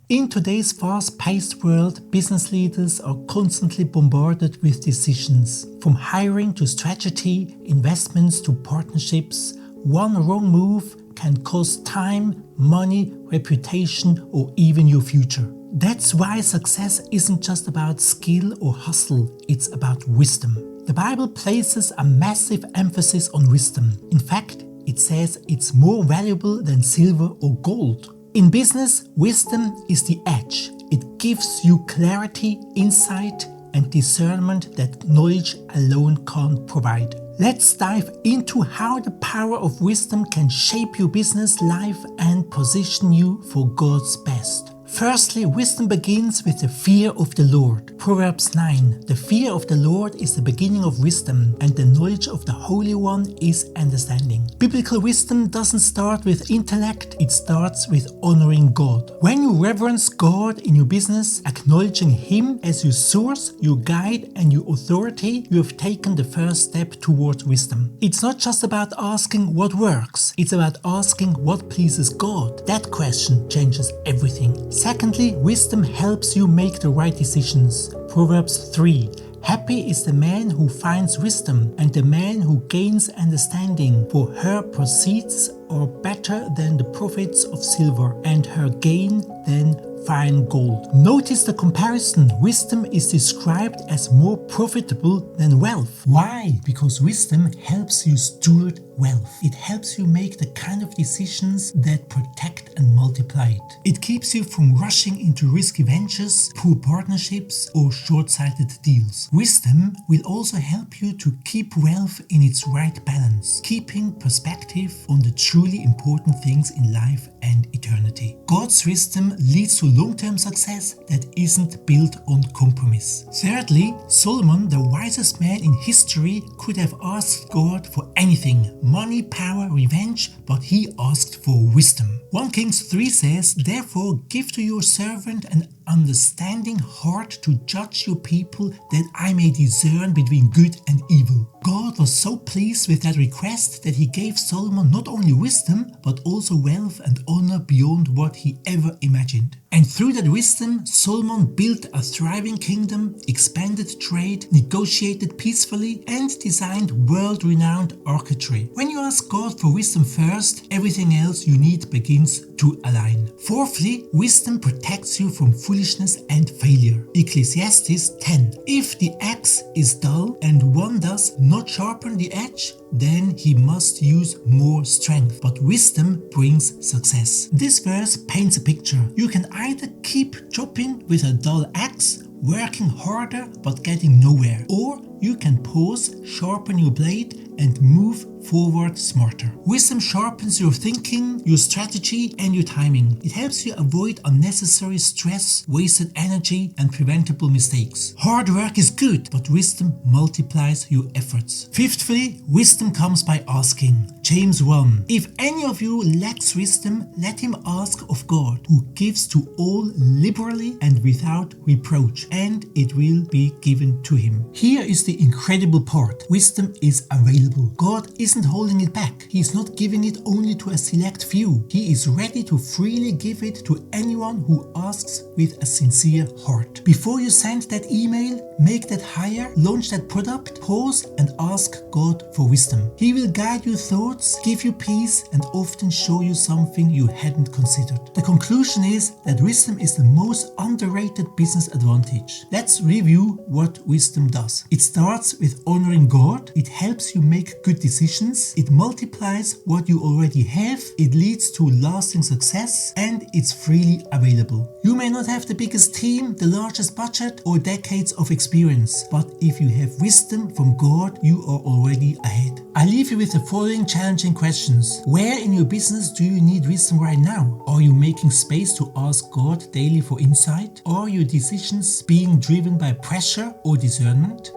In today's fast-paced world, business leaders are constantly bombarded with decisions. From hiring to strategy, investments to partnerships, one wrong move can cost time, money, reputation, or even your future. That's why success isn't just about skill or hustle, it's about wisdom. The Bible places a massive emphasis on wisdom. In fact, it says it's more valuable than silver or gold. In business, wisdom is the edge. It gives you clarity, insight, and discernment that knowledge alone can't provide. Let's dive into how the power of wisdom can shape your business life and position you for God's best. Firstly, wisdom begins with the fear of the Lord. Proverbs 9. The fear of the Lord is the beginning of wisdom, and the knowledge of the Holy One is understanding. Biblical wisdom doesn't start with intellect, it starts with honoring God. When you reverence God in your business, acknowledging Him as your source, your guide, and your authority, you have taken the first step towards wisdom. It's not just about asking what works, it's about asking what pleases God. That question changes everything. Secondly, wisdom helps you make the right decisions. Proverbs 3. Happy is the man who finds wisdom, and the man who gains understanding, for her proceeds are better than the profits of silver, and her gain than fine gold. Notice the comparison. Wisdom is described as more profitable than wealth. Why? Because wisdom helps you steward wealth. It helps you make the kind of decisions that protect and multiply it. It keeps you from rushing into risky ventures, poor partnerships, or short-sighted deals. Wisdom will also help you to keep wealth in its right balance, keeping perspective on the truly important things in life and eternity. God's wisdom leads to long-term success that isn't built on compromise. Thirdly, Solomon, the wisest man in history, could have asked God for anything: money, power, revenge, but he asked for wisdom. 1 Kings 3 says, "Therefore give to your servant an understanding heart to judge your people, that I may discern between good and evil." God was so pleased with that request that he gave Solomon not only wisdom, but also wealth and honor beyond what he ever imagined. And through that wisdom, Solomon built a thriving kingdom, expanded trade, negotiated peacefully, and designed world-renowned archery. When you ask God for wisdom first, everything else you need begins to align. Fourthly, wisdom protects you from foolishness and failure. Ecclesiastes 10. If the axe is dull and one does not sharpen the edge, then he must use more strength. But wisdom brings success. This verse paints a picture. You can either keep chopping with a dull axe, working harder but getting nowhere, or you can pause, sharpen your blade, and move forward smarter. Wisdom sharpens your thinking, your strategy, and your timing. It helps you avoid unnecessary stress, wasted energy, and preventable mistakes. Hard work is good, but wisdom multiplies your efforts. Fifthly, wisdom comes by asking. James 1. If any of you lacks wisdom, let him ask of God, who gives to all liberally and without reproach, and it will be given to him. Here is the incredible part. Wisdom is available. God isn't holding it back. He is not giving it only to a select few. He is ready to freely give it to anyone who asks with a sincere heart. Before you send that email, make that hire, launch that product, pause and ask God for wisdom. He will guide your thoughts, give you peace, and often show you something you hadn't considered. The conclusion is that wisdom is the most underrated business advantage. Let's review what wisdom does. It starts with honoring God. It helps you make good decisions. It multiplies what you already have. It leads to lasting success, and it's freely available. You may not have the biggest team, the largest budget, or decades of experience, but if you have wisdom from God, you are already ahead. I leave you with the following challenging questions. Where in your business do you need wisdom right now? Are you making space to ask God daily for insight? Are your decisions being driven by pressure or discernment?